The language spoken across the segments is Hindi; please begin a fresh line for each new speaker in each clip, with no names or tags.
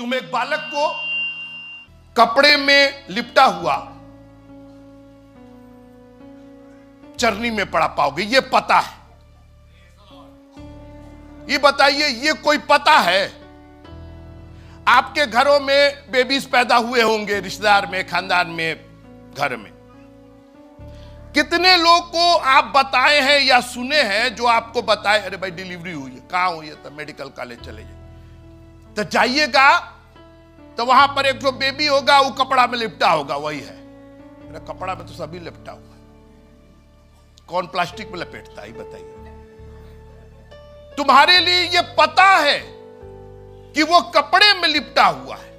तुम एक बालक को कपड़े में लिपटा हुआ चरनी में पड़ा पाओगे, ये पता है। ये बताइए, ये कोई पता है? आपके घरों में बेबीज पैदा हुए होंगे, रिश्तेदार में, खानदान में, घर में। कितने लोग को आप बताए हैं या सुने हैं जो आपको बताए, अरे भाई डिलीवरी हुई है, कहां हुई है? तो मेडिकल कॉलेज चले जाइए। तो जाइएगा तो वहां पर एक जो बेबी होगा वो कपड़ा में लिपटा होगा, वही है। अरे कपड़ा में तो सभी लिपटा हुआ है, कौन प्लास्टिक में लपेटता है? बताइए। तुम्हारे लिए ये पता है कि वो कपड़े में लिपटा हुआ है।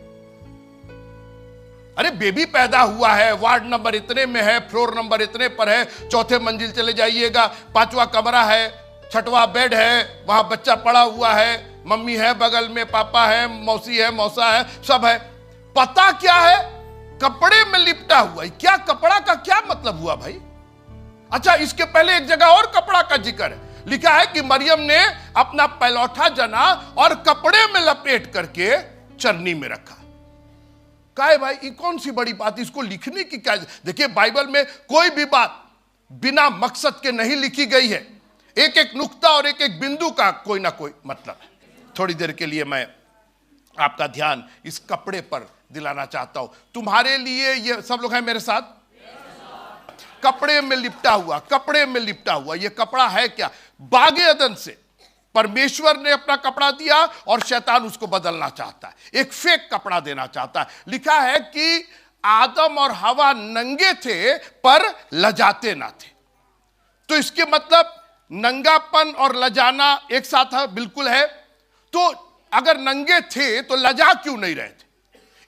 अरे बेबी पैदा हुआ है, वार्ड नंबर इतने में है, फ्लोर नंबर इतने पर है, चौथे मंजिल चले जाइएगा, 5वां कमरा है, 6वां बेड है, वहां बच्चा पड़ा हुआ है, मम्मी है बगल में, पापा है, मौसी है, मौसा है, सब है। पता क्या है? कपड़े में लिपटा हुआ है। क्या कपड़ा का क्या मतलब हुआ भाई? अच्छा, इसके पहले एक जगह और कपड़ा का जिक्र है। लिखा है कि मरियम ने अपना पैलौठा जना और कपड़े में लपेट करके चरनी में रखा। काय भाई, ये कौन सी बड़ी बात? इसको लिखने की क्या? देखिए, बाइबल में कोई भी बात बिना मकसद के नहीं लिखी गई है। एक एक नुक्ता और एक एक बिंदु का कोई ना कोई मतलब है। थोड़ी देर के लिए मैं आपका ध्यान इस कपड़े पर दिलाना चाहता हूं। तुम्हारे लिए ये सब लोग हैं मेरे साथ? कपड़े में लिपटा हुआ, कपड़े में लिपटा हुआ। ये कपड़ा है क्या? बागे अदन से परमेश्वर ने अपना कपड़ा दिया और शैतान उसको बदलना चाहता है, एक फेक कपड़ा देना चाहता है। लिखा है कि आदम और हवा नंगे थे पर लजाते ना थे। तो इसके मतलब नंगापन और लजाना एक साथ है? बिल्कुल है। तो अगर नंगे थे तो लजा क्यों नहीं रहे थे?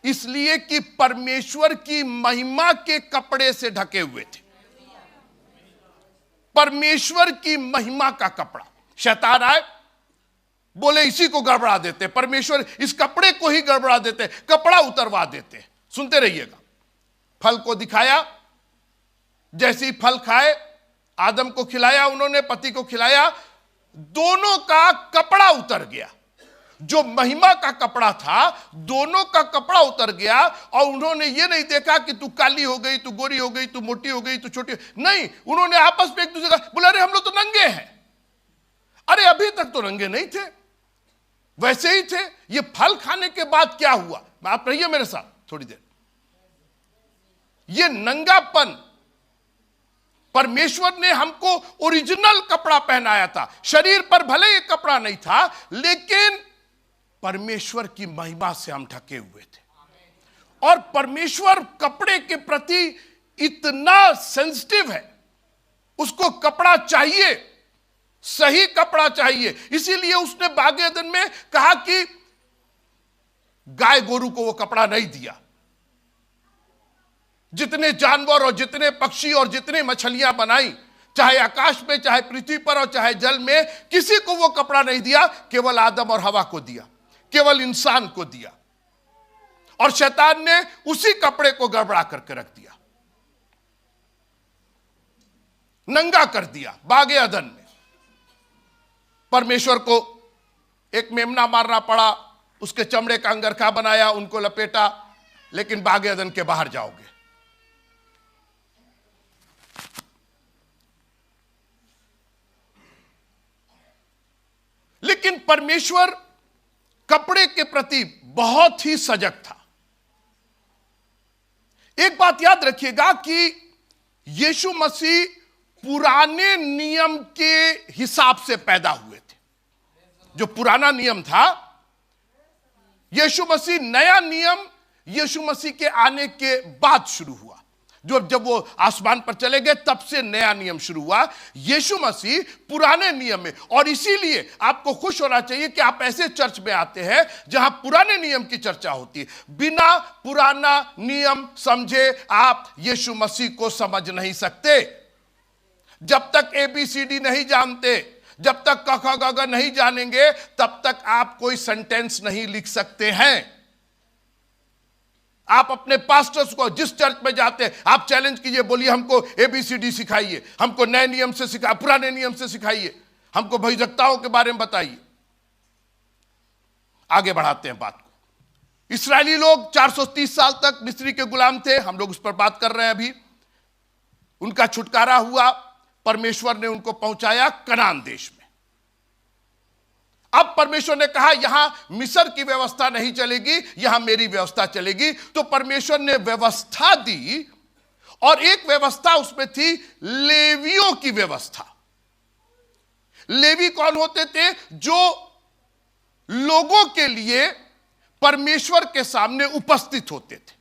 इसलिए कि परमेश्वर की महिमा के कपड़े से ढके हुए थे। परमेश्वर की महिमा का कपड़ा। शैतान आए, बोले इसी को गड़बड़ा देते, परमेश्वर इस कपड़े को ही गड़बड़ा देते, कपड़ा उतरवा देते। सुनते रहिएगा। फल को दिखाया, जैसे ही फल खाए, आदम को खिलाया उन्होंने, पति को खिलाया, दोनों का कपड़ा उतर गया। जो महिमा का कपड़ा था, दोनों का कपड़ा उतर गया। और उन्होंने ये नहीं देखा कि तू काली हो गई, तू गोरी हो गई, तू मोटी हो गई, तू छोटी, नहीं। उन्होंने आपस में एक दूसरे का बोला, अरे हम लोग तो नंगे हैं। अरे अभी तक तो नंगे नहीं थे, वैसे ही थे। ये फल खाने के बाद क्या हुआ? आप रहिए मेरे साथ थोड़ी देर। ये नंगापन, परमेश्वर ने हमको ओरिजिनल कपड़ा पहनाया था। शरीर पर भले ये कपड़ा नहीं था, लेकिन परमेश्वर की महिमा से हम ढके हुए थे। और परमेश्वर कपड़े के प्रति इतना सेंसिटिव है, उसको कपड़ा चाहिए, सही कपड़ा चाहिए। इसीलिए उसने बागे अदन में कहा कि गाय गोरू को वो कपड़ा नहीं दिया। जितने जानवर और जितने पक्षी और जितने मछलियां बनाई, चाहे आकाश में, चाहे पृथ्वी पर और चाहे जल में, किसी को वो कपड़ा नहीं दिया। केवल आदम और हवा को दिया, केवल इंसान को दिया। और शैतान ने उसी कपड़े को गड़बड़ा करके रख दिया, नंगा कर दिया बागे अदन में। परमेश्वर को एक मेमना मारना पड़ा, उसके चमड़े का अंगरखा बनाया, उनको लपेटा। लेकिन बागे अदन के बाहर जाओगे, लेकिन परमेश्वर कपड़े के प्रति बहुत ही सजग था। एक बात याद रखिएगा कि यीशु मसीह पुराने नियम के हिसाब से पैदा हुए थे। जो पुराना नियम था, यीशु मसीह, नया नियम यीशु मसीह के आने के बाद शुरू हुआ। जब वो आसमान पर चले गए, तब से नया नियम शुरू हुआ। यीशु मसीह पुराने नियम में। और इसीलिए आपको खुश होना चाहिए कि आप ऐसे चर्च में आते हैं जहां पुराने नियम की चर्चा होती है। बिना पुराना नियम समझे आप यीशु मसीह को समझ नहीं सकते। जब तक ABCD नहीं जानते, जब तक क ख ग घ नहीं जानेंगे, तब तक आप कोई सेंटेंस नहीं लिख सकते हैं। आप अपने पास्टर्स को, जिस चर्च में जाते हैं, आप चैलेंज कीजिए, बोलिए हमको ABCD सिखाइए, हमको नए नियम से सिखा, पुराने नियम से सिखाइए, हमको भविष्यवक्ताओं के बारे में बताइए। आगे बढ़ाते हैं बात को। इस्राएली लोग 430 साल तक मिस्री के गुलाम थे, हम लोग उस पर बात कर रहे हैं अभी। उनका छुटकारा हुआ, परमेश्वर ने उनको पहुंचाया कनान देश में। अब परमेश्वर ने कहा यहां मिस्र की व्यवस्था नहीं चलेगी, यहां मेरी व्यवस्था चलेगी। तो परमेश्वर ने व्यवस्था दी, और एक व्यवस्था उसमें थी लेवियों की व्यवस्था। लेवी कौन होते थे? जो लोगों के लिए परमेश्वर के सामने उपस्थित होते थे,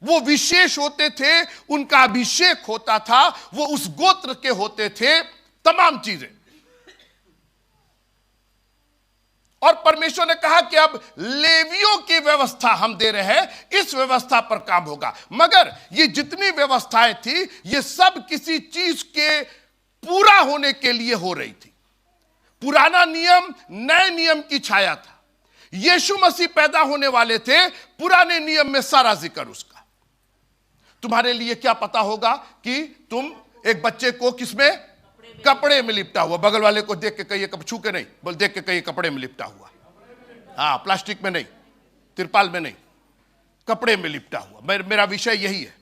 वो विशेष होते थे, उनका अभिषेक होता था, वो उस गोत्र के होते थे, तमाम चीजें। और परमेश्वर ने कहा कि अब लेवियों की व्यवस्था हम दे रहे हैं, इस व्यवस्था पर काम होगा। मगर ये जितनी व्यवस्थाएं थी, ये सब किसी चीज के पूरा होने के लिए हो रही थी। पुराना नियम नए नियम की छाया था। यीशु मसीह पैदा होने वाले थे, पुराने नियम में सारा जिक्र उसका। तुम्हारे लिए क्या पता होगा कि तुम एक बच्चे को किसमें? कपड़े में लिपटा हुआ। बगल वाले को देख के कहिए, छू के नहीं, बोल देख के कहिए कपड़े में लिपटा हुआ। हाँ, प्लास्टिक में नहीं, तिरपाल में नहीं, कपड़े में लिपटा हुआ। मेरा विषय यही है।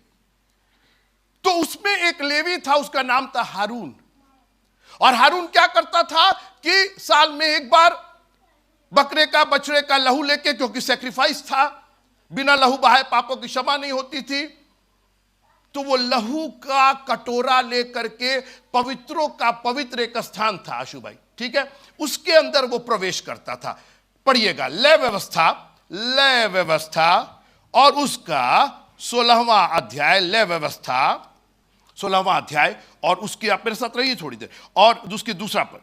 तो उसमें एक लेवी था, उसका नाम था हारून। और हारून क्या करता था कि साल में एक बार बकरे का बछड़े का लहू लेके, क्योंकि सैक्रिफाइस था, बिना लहू बहाए पापों की क्षमा नहीं होती थी, तो वो लहू का कटोरा लेकर के पवित्रों का पवित्र एक स्थान था आशु भाई, ठीक है, उसके अंदर वो प्रवेश करता था। पढ़िएगा लय व्यवस्था और उसका 16वां अध्याय, लय व्यवस्था 16वां अध्याय, और उसकी आप मेरे साथ रहिए थोड़ी देर, और उसकी दूसरा पद।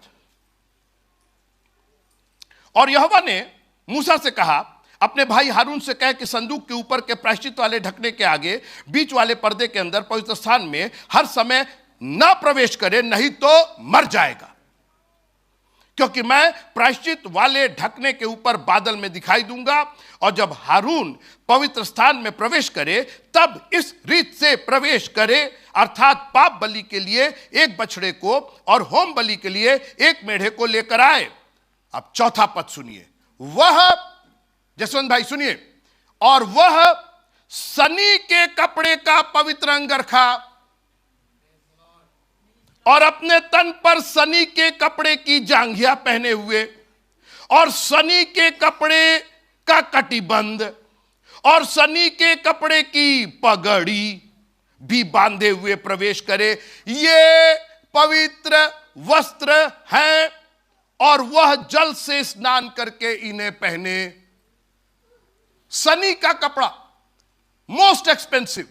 और यहोवा ने मूसा से कहा, अपने भाई हारून से कह कि संदूक के ऊपर के प्रायश्चित वाले ढकने के आगे बीच वाले पर्दे के अंदर पवित्र स्थान में हर समय ना प्रवेश करे, नहीं तो मर जाएगा। क्योंकि मैं प्रायश्चित वाले ढकने के ऊपर बादल में दिखाई दूंगा, और जब हारून पवित्र स्थान में प्रवेश करे तब इस रीत से प्रवेश करे, अर्थात पाप बलि के लिए एक बछड़े को और होम बलि के लिए एक मेढ़े को लेकर आए। अब चौथा पद सुनिए, वह, जसवंत भाई सुनिए, और वह सनी के कपड़े का पवित्र अंगरखा और अपने तन पर सनी के कपड़े की जांघिया पहने हुए और सनी के कपड़े का कटिबंध और सनी के कपड़े की पगड़ी भी बांधे हुए प्रवेश करे। ये पवित्र वस्त्र हैं और वह जल से स्नान करके इन्हें पहने। सनी का कपड़ा मोस्ट एक्सपेंसिव,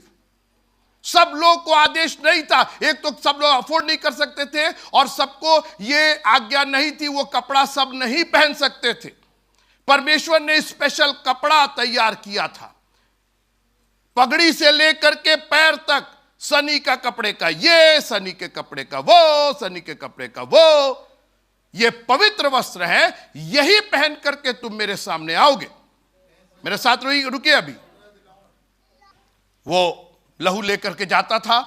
सब लोग को आदेश नहीं था, एक तो सब लोग अफोर्ड नहीं कर सकते थे और सबको ये आज्ञा नहीं थी, वो कपड़ा सब नहीं पहन सकते थे। परमेश्वर ने स्पेशल कपड़ा तैयार किया था, पगड़ी से लेकर के पैर तक सनी का कपड़े का ये, सनी के कपड़े का वो, सनी के कपड़े का वो, ये पवित्र वस्त्र है, यही पहन करके तुम मेरे सामने आओगे। मेरे साथ रुकिए अभी। वो लहू लेकर के जाता था,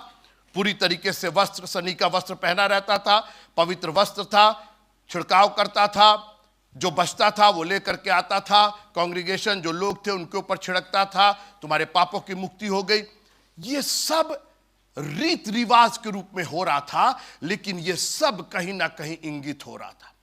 पूरी तरीके से वस्त्र, सनी का वस्त्र पहना रहता था, पवित्र वस्त्र था, छिड़काव करता था, जो बचता था वो लेकर के आता था, कांग्रेगेशन जो लोग थे उनके ऊपर छिड़कता था, तुम्हारे पापों की मुक्ति हो गई। ये सब रीत रिवाज के रूप में हो रहा था, लेकिन ये सब कहीं ना कहीं इंगित हो रहा था।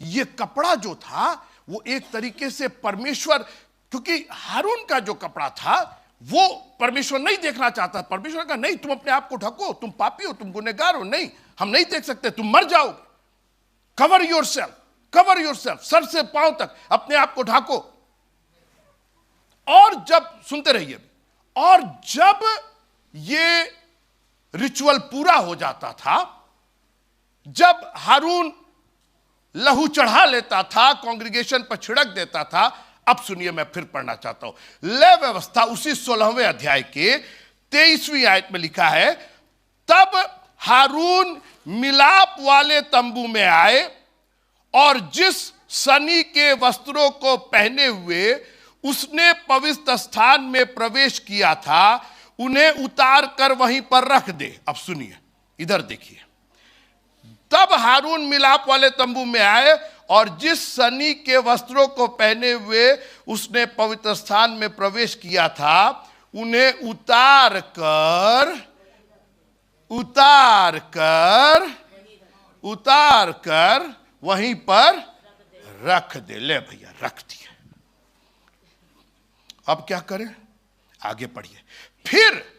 ये कपड़ा जो था वो एक तरीके से परमेश्वर, क्योंकि हारून का जो कपड़ा था वो परमेश्वर नहीं देखना चाहता। परमेश्वर का नहीं, तुम अपने आप को ढको, तुम पापी हो, तुम गुनहगार हो, नहीं, हम नहीं देख सकते, तुम मर जाओगे। Cover yourself, cover yourself, sir से पांव तक अपने आप को ढाको। और जब, सुनते रहिए, और जब ये रिचुअल पूरा हो जाता था, जब हारून लहू चढ़ा लेता था, कांग्रेगेशन पर छिड़क देता था, अब सुनिए, मैं फिर पढ़ना चाहता हूं। लय व्यवस्था उसी 16वें अध्याय के 23वीं आयत में लिखा है, तब हारून मिलाप वाले तंबू में आए और जिस सनी के वस्त्रों को पहने हुए उसने पवित्र स्थान में प्रवेश किया था, उन्हें उतार कर वहीं पर रख दे। अब सुनिए, इधर देखिए, तब हारून मिलाप वाले तंबू में आए और जिस सनी के वस्त्रों को पहने हुए उसने पवित्र स्थान में प्रवेश किया था, उन्हें उतार कर वहीं पर रख दे। ले भैया, रख दिए। अब क्या करें? आगे पढ़िए। फिर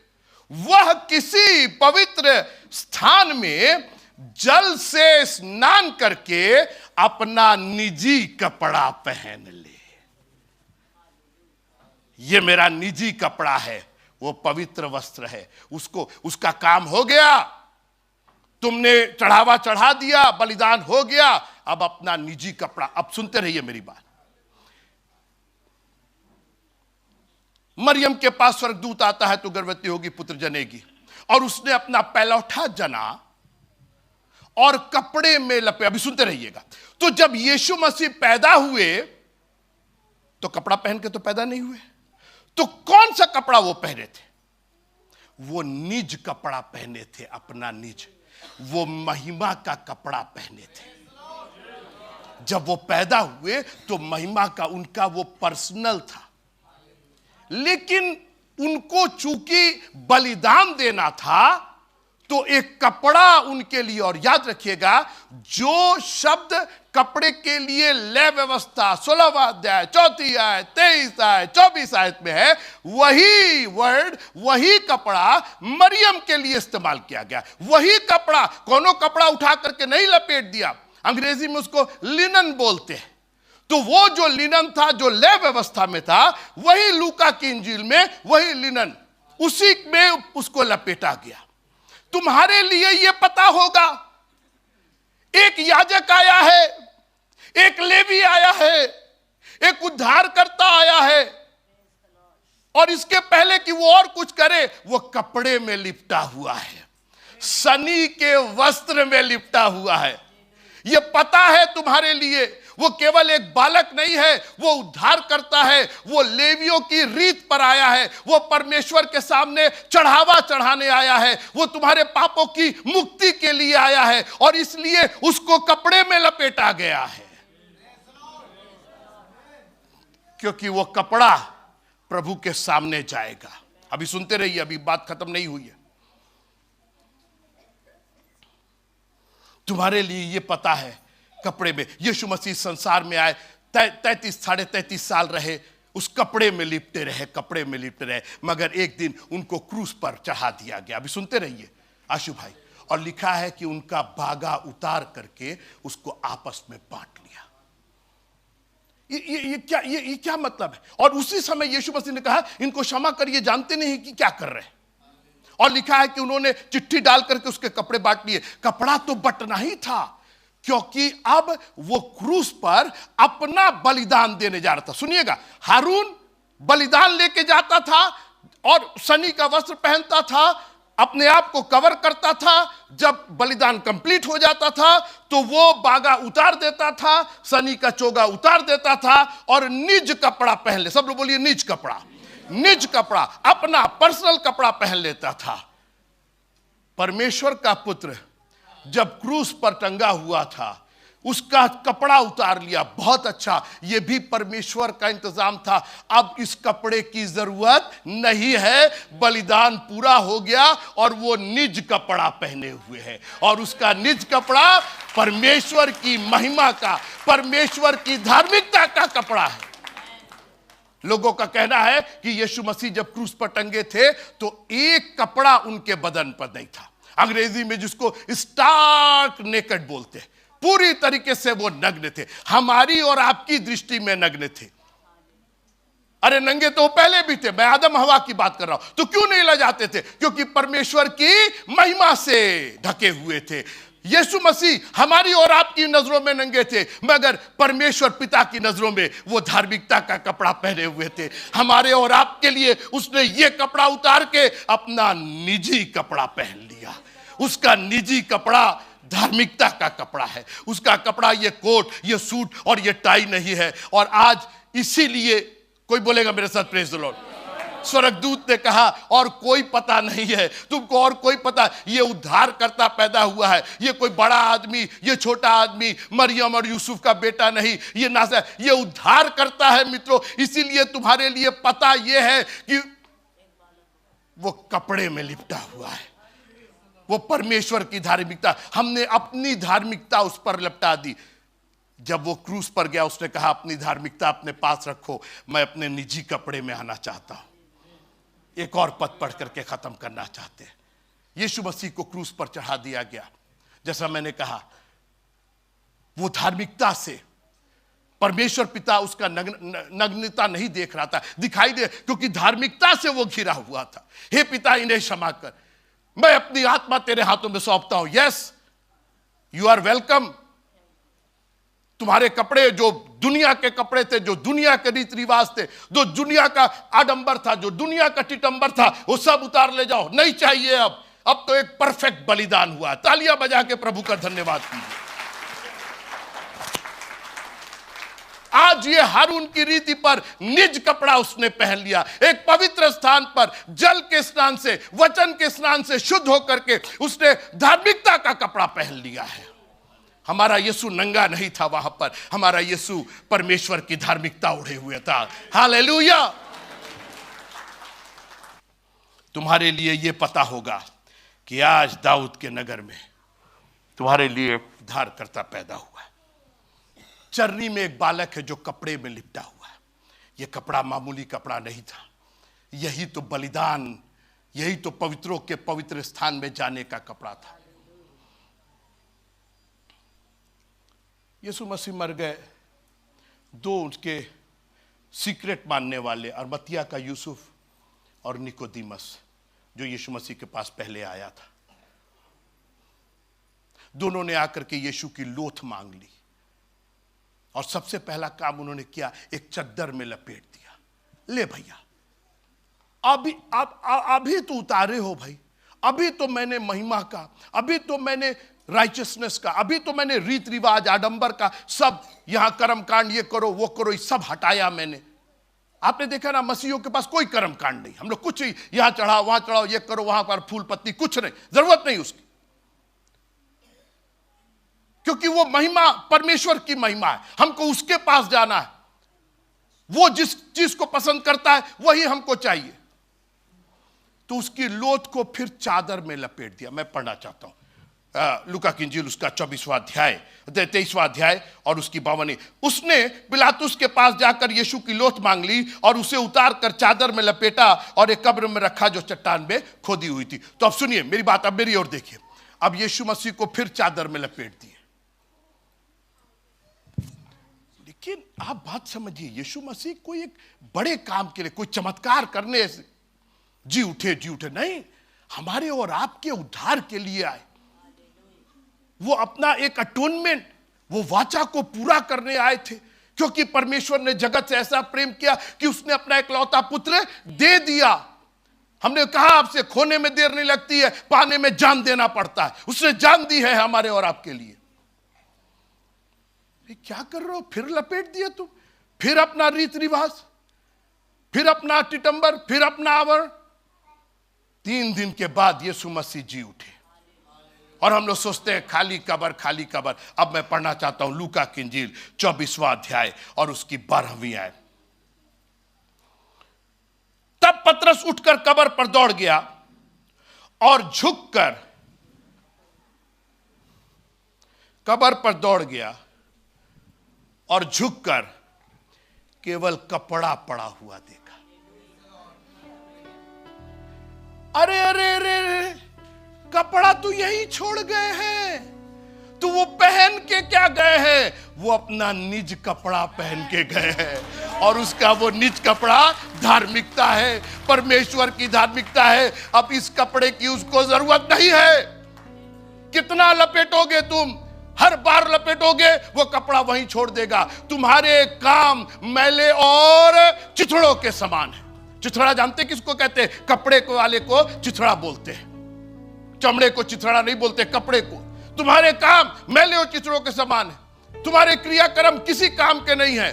वह किसी पवित्र स्थान में जल से स्नान करके अपना निजी कपड़ा पहन ले। ये मेरा निजी कपड़ा है, वो पवित्र वस्त्र है। उसका काम हो गया, तुमने चढ़ावा चढ़ा दिया, बलिदान हो गया, अब अपना निजी कपड़ा। अब सुनते रहिए मेरी बात। मरियम के पास स्वर्गदूत आता है, तो गर्भवती होगी, पुत्र जनेगी। और उसने अपना पहलौठा जना और कपड़े में लपे। अभी सुनते रहिएगा। तो जब यीशु मसीह पैदा हुए तो कपड़ा पहन के तो पैदा नहीं हुए, तो कौन सा कपड़ा वो पहने थे? वो निज कपड़ा पहने थे, अपना निज, वो महिमा का कपड़ा पहने थे। जब वो पैदा हुए तो महिमा का उनका वो पर्सनल था, लेकिन उनको चूंकि बलिदान देना था तो एक कपड़ा उनके लिए। और याद रखिएगा, जो शब्द कपड़े के लिए लय व्यवस्था 16वां अध्याय 4वीं आयत 23 आयत 24 आयत में है, वही वर्ड, वही कपड़ा मरियम के लिए इस्तेमाल किया गया। वही कपड़ा, कोनो कपड़ा उठा करके नहीं लपेट दिया। अंग्रेजी में उसको लिनन बोलते हैं। तो वो जो लिनन था, जो लय व्यवस्था में था, वही लूका की इंजील में वही लिनन, उसी में उसको लपेटा गया। तुम्हारे लिए यह पता होगा, एक याजक आया है, एक लेवी आया है, एक उद्धारकर्ता आया है, और इसके पहले कि वो और कुछ करे, वो कपड़े में लिपटा हुआ है, सनी के वस्त्र में लिपटा हुआ है। ये पता है तुम्हारे लिए, वो केवल एक बालक नहीं है, वो उद्धार करता है, वो लेवियों की रीत पर आया है, वो परमेश्वर के सामने चढ़ावा चढ़ाने आया है, वो तुम्हारे पापों की मुक्ति के लिए आया है, और इसलिए उसको कपड़े में लपेटा गया है, क्योंकि वो कपड़ा प्रभु के सामने जाएगा। अभी सुनते रहिए, अभी बात खत्म नहीं हुई है। तुम्हारे लिए ये पता है, कपड़े में यीशु मसीह संसार में आए, 33 साल रहे, उस कपड़े में लिपटे रहे, कपड़े में लिपटे रहे, मगर एक दिन उनको क्रूस पर चढ़ा दिया गया। अभी सुनते रहिए आशु भाई। और लिखा है कि उनका बागा उतार करके उसको आपस में बांट लिया। ये क्या मतलब है? और उसी समय यीशु मसीह ने कहा, इनको क्षमा करिए, जानते नहीं कि क्या कर रहे हैं। और लिखा है कि उन्होंने चिट्ठी डाल करके उसके कपड़े बांट लिए। कपड़ा तो बटना ही था, क्योंकि अब वो क्रूस पर अपना बलिदान देने जा रहा था। सुनिएगा, हारून बलिदान लेके जाता था और सनी का वस्त्र पहनता था, अपने आप को कवर करता था। जब बलिदान कंप्लीट हो जाता था तो वो बागा उतार देता था, सनी का चोगा उतार देता था और निज कपड़ा पहन ले। सब लोग बोलिए निज कपड़ा। निज कपड़ा, अपना पर्सनल कपड़ा पहन लेता था। परमेश्वर का पुत्र जब क्रूस पर टंगा हुआ था, उसका कपड़ा उतार लिया। बहुत अच्छा, यह भी परमेश्वर का इंतजाम था। अब इस कपड़े की जरूरत नहीं है, बलिदान पूरा हो गया और वो निज कपड़ा पहने हुए है। और उसका निज कपड़ा परमेश्वर की महिमा का, परमेश्वर की धार्मिकता का कपड़ा है। लोगों का कहना है कि यीशु मसीह जब क्रूस पर टंगे थे तो एक कपड़ा उनके बदन पर नहीं था। अंग्रेजी में जिसको स्टार्क नेकेड बोलते हैं, पूरी तरीके से वो नग्न थे। हमारी और आपकी दृष्टि में नग्न थे। अरे नंगे तो पहले भी थे, मैं आदम हवा की बात कर रहा हूं। तो क्यों नहीं ले जाते थे? क्योंकि परमेश्वर की महिमा से ढके हुए थे। यीशु मसीह हमारी और आपकी नजरों में नंगे थे, मगर परमेश्वर पिता की नजरों में वो धार्मिकता का कपड़ा पहने हुए थे। हमारे और आपके लिए उसने ये कपड़ा उतार के अपना निजी कपड़ा पहन लिया। उसका निजी कपड़ा धार्मिकता का कपड़ा है। उसका कपड़ा ये कोट, ये सूट और ये टाई नहीं है। और आज इसीलिए कोई बोलेगा मेरे साथ प्रेज द लॉर्ड, स्वर्गदूत ने कहा और कोई पता नहीं है तुमको, और कोई पता, ये उद्धार करता पैदा हुआ है, ये कोई बड़ा आदमी, ये छोटा आदमी, मरियम और यूसुफ का बेटा नहीं, ये नासा, ये उद्धार करता है मित्रों। इसीलिए तुम्हारे लिए पता ये है कि वो कपड़े में लिपटा हुआ है, वो परमेश्वर की धार्मिकता, हमने अपनी धार्मिकता उस पर लपटा दी। जब वो क्रूस पर गया उसने कहा अपनी धार्मिकता अपने पास रखो, मैं अपने निजी कपड़े में आना चाहता हूं। एक और पद पढ़ करके खत्म करना चाहते हैं। यीशु मसीह को क्रूस पर चढ़ा दिया गया। जैसा मैंने कहा, वो धार्मिकता से परमेश्वर पिता उसका नग्नता नहीं देख रहा था, दिखाई दे, क्योंकि धार्मिकता से वो घिरा हुआ था। हे पिता, इन्हें क्षमा कर, मैं अपनी आत्मा तेरे हाथों में सौंपता हूं। Yes, you are welcome. तुम्हारे कपड़े जो दुनिया के कपड़े थे, जो दुनिया के रीति रिवाज थे, जो दुनिया का आडंबर था, जो दुनिया का टिटंबर था, वो सब उतार ले जाओ, नहीं चाहिए। अब तो एक परफेक्ट बलिदान हुआ। तालियां बजा के प्रभु का धन्यवाद कीजिए। आज ये हारून की रीति पर निज कपड़ा उसने पहन लिया। एक पवित्र स्थान पर जल के स्नान से, वचन के स्नान से शुद्ध होकर के उसने धार्मिकता का कपड़ा पहन लिया है। हमारा यीशु नंगा नहीं था वहां पर, हमारा यीशु परमेश्वर की धार्मिकता ओढ़े हुए था। हालेलुया। तुम्हारे लिए यह पता होगा कि आज दाऊद के नगर में तुम्हारे लिए उद्धारकर्ता पैदा हुआ है। चरनी में एक बालक है जो कपड़े में लिपटा हुआ है। यह कपड़ा मामूली कपड़ा नहीं था, यही तो बलिदान, यही तो पवित्रों के पवित्र स्थान में जाने का कपड़ा था। यीशु मसीह मर गए, दो उसके सीक्रेट मानने वाले, अरमतिया का यूसुफ और निकोदीमस, जो यीशु मसीह के पास पहले आया था, दोनों ने आकर के यीशु की लोथ मांग ली और सबसे पहला काम उन्होंने किया, एक चद्दर में लपेट दिया। ले भैया, अभी तो उतारे हो भाई, अभी तो मैंने महिमा का, अभी तो मैंने राइचियसनेस का, अभी तो मैंने रीत रिवाज आडंबर का सब, यहां कर्म कांड, ये करो वो करो, ये सब हटाया मैंने। आपने देखा ना, मसीहियों के पास कोई कर्म कांड नहीं, हम लोग कुछ ही यहां चढ़ाओ वहां चढ़ाओ, ये करो वहां पर फूल पत्ती, कुछ नहीं, जरूरत नहीं उसकी, क्योंकि वो महिमा परमेश्वर की महिमा है, हमको उसके पास जाना है। वो जिस चीज को पसंद करता है वही हमको चाहिए। तो उसकी लोथ को फिर चादर में लपेट दिया। मैं पढ़ना चाहता हूं लूका की इंजील उसका 23वां अध्याय, 23वां अध्याय और उसकी 52। उसने पिलातुस के पास जाकर यीशु की लोथ मांग ली और उसे उतार कर चादर में लपेटा और एक कब्र में रखा जो चट्टान में खोदी हुई थी। तो अब सुनिए मेरी बात, अब मेरी ओर देखिए। अब यीशु मसीह को फिर चादर में लपेट दिए। लेकिन आप बात समझिए, यीशु मसीह कोई एक बड़े काम के लिए, कोई चमत्कार करने से जी उठे नहीं, हमारे और आपके उद्धार के लिए आए। वो अपना एक अटोनमेंट, वो वाचा को पूरा करने आए थे, क्योंकि परमेश्वर ने जगत से ऐसा प्रेम किया कि उसने अपना इकलौता पुत्र दे दिया। हमने कहा आपसे, खोने में देर नहीं लगती है, पाने में जान देना पड़ता है। उसने जान दी है हमारे और आपके लिए। क्या कर रहे हो, फिर लपेट दिए तुम, फिर अपना रीत रिवाज, फिर अपना टिटंबर, फिर अपना आवरण। 3 दिन के बाद यीशु मसीह जी उठे और हम लोग सोचते हैं खाली कब्र, खाली कब्र। अब मैं पढ़ना चाहता हूं लूका की इंजील 24वां अध्याय और उसकी 12वीं आयत। तब पतरस उठकर कब्र पर दौड़ गया और झुककर कब्र पर दौड़ गया और झुककर केवल कपड़ा पड़ा हुआ देखा। अरे अरे अरे, अरे कपड़ा तो यही छोड़ गए हैं। तो वो पहन के क्या गए हैं? वो अपना निज कपड़ा पहन के गए हैं और उसका वो निज कपड़ा धार्मिकता है, परमेश्वर की धार्मिकता है। अब इस कपड़े की उसको जरूरत नहीं है। कितना लपेटोगे तुम, हर बार लपेटोगे, वो कपड़ा वहीं छोड़ देगा। तुम्हारे काम मैले और चिथड़ों के समान है। चिथड़ा जानते किसको कहते हैं? कपड़े को वाले को चिथड़ा बोलते हैं, चमड़े को चिथड़ा नहीं बोलते, कपड़े को। तुम्हारे काम मैले और चिथड़ों के समान है। तुम्हारे क्रियाक्रम किसी काम के नहीं है।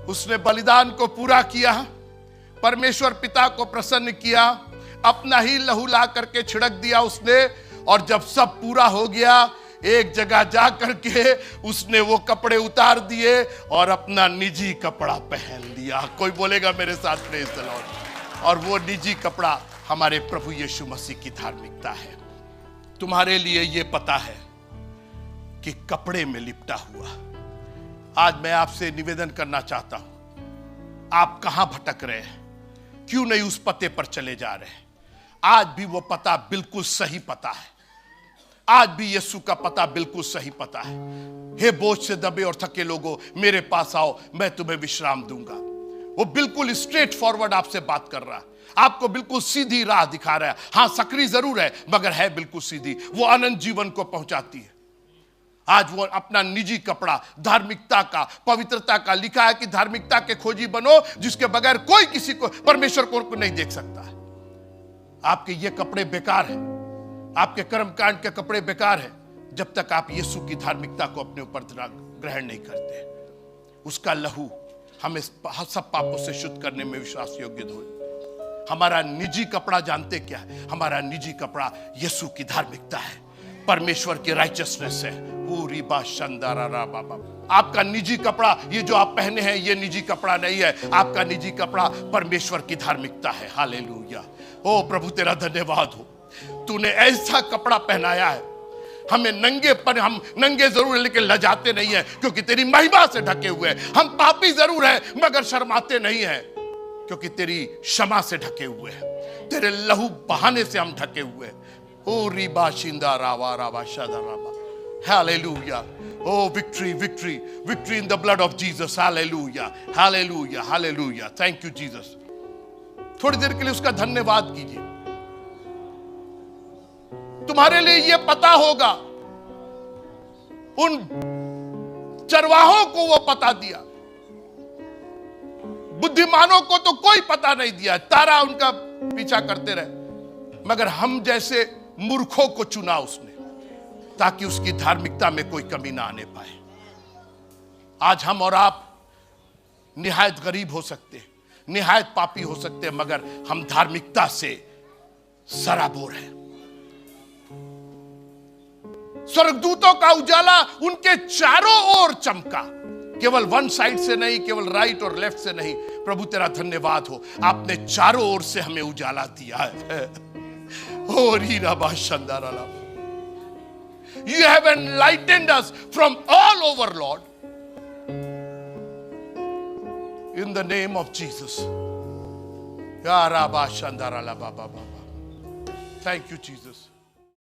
उसने बलिदान को पूरा किया, परमेश्वर पिता को प्रसन्न किया, अपना ही लहू ला करके छिड़क दिया उसने, और जब सब पूरा हो गया एक जगह जा करके उसने वो कपड़े उतार दिए और अपना निजी कपड़ा पहन लिया। कोई बोलेगा मेरे साथ प्रेज़ द लॉर्ड। और वो निजी कपड़ा हमारे प्रभु यीशु मसीह की धार्मिकता है। तुम्हारे लिए ये पता है कि कपड़े में लिपटा हुआ, आज मैं आपसे निवेदन करना चाहता हूं, आप कहां भटक रहे हैं, क्यों नहीं उस पते पर चले जा रहे हैं? आज भी वो पता बिल्कुल सही पता है, आज भी यीशु का पता बिल्कुल सही पता है। हे बोझ से दबे और थके लोगों, मेरे पास आओ, मैं तुम्हें विश्राम दूंगा। वो बिल्कुल स्ट्रेट फॉरवर्ड आपसे बात कर रहा है, आपको बिल्कुल सीधी राह दिखा रहा है। हां, सकरी जरूर है मगर है बिल्कुल सीधी, वो अनंत जीवन को पहुंचाती है। आज वो अपना निजी कपड़ा धार्मिकता का, पवित्रता का, लिखा है कि धार्मिकता के खोजी बनो जिसके बगैर कोई किसी को, परमेश्वर को नहीं देख सकता है। आपके ये कपड़े बेकार हैं, आपके कर्मकांड के कपड़े बेकार हैं जब तक आप यीशु की धार्मिकता को अपने ऊपर ग्रहण नहीं करते। उसका लहू हमें सब पापों से शुद्ध करने में विश्वास योग्य हो। हमारा निजी कपड़ा जानते क्या है? हमारा निजी कपड़ा यीशु की धार्मिकता है, परमेश्वर की राइचियसनेस है। पूरी बात शानदार बाबा। आपका निजी कपड़ा, ये जो आप पहने हैं, ये निजी कपड़ा नहीं है। आपका निजी कपड़ा परमेश्वर की धार्मिकता है। हालेलुया। ओ प्रभु, तेरा धन्यवाद हो, तूने ऐसा कपड़ा पहनाया है हमें नंगे पर। हम नंगे जरूर है लेकिन लजाते नहीं है, क्योंकि तेरी महिमा से ढके हुए हैं। हम पापी जरूर हैं मगर शर्माते नहीं हैं, क्योंकि तेरी क्षमा से ढके हुए हैं, तेरे लहू बहाने से हम ढके हुए हैं। ओ रिबा शिंदा रावा रावा शादा रावा। Hallelujah. Oh victory victory victory in the blood of Jesus. Hallelujah hallelujah hallelujah. Thank you Jesus. थोड़ी देर के लिए उसका धन्यवाद कीजिए। तुम्हारे लिए यह पता होगा, उन चरवाहों को वो पता दिया, बुद्धिमानों को तो कोई पता नहीं दिया, तारा उनका पीछा करते रहे, मगर हम जैसे मूर्खों को चुना उसने ताकि उसकी धार्मिकता में कोई कमी ना आने पाए। आज हम और आप निहायत गरीब हो सकते हैं, निहायत पापी हो सकते हैं, मगर हम धार्मिकता से सराबोर हैं। स्वर्गदूतों का उजाला उनके चारों ओर चमका, केवल वन साइड से नहीं, केवल राइट और लेफ्ट से नहीं। प्रभु तेरा धन्यवाद हो, आपने चारों ओर से हमें उजाला दिया है। ओ रीरा बाशांदारा, you have enlightened us from all over, Lord, in the name of Jesus. Ya Rabba Shandara La Baba Baba. Thank you, Jesus.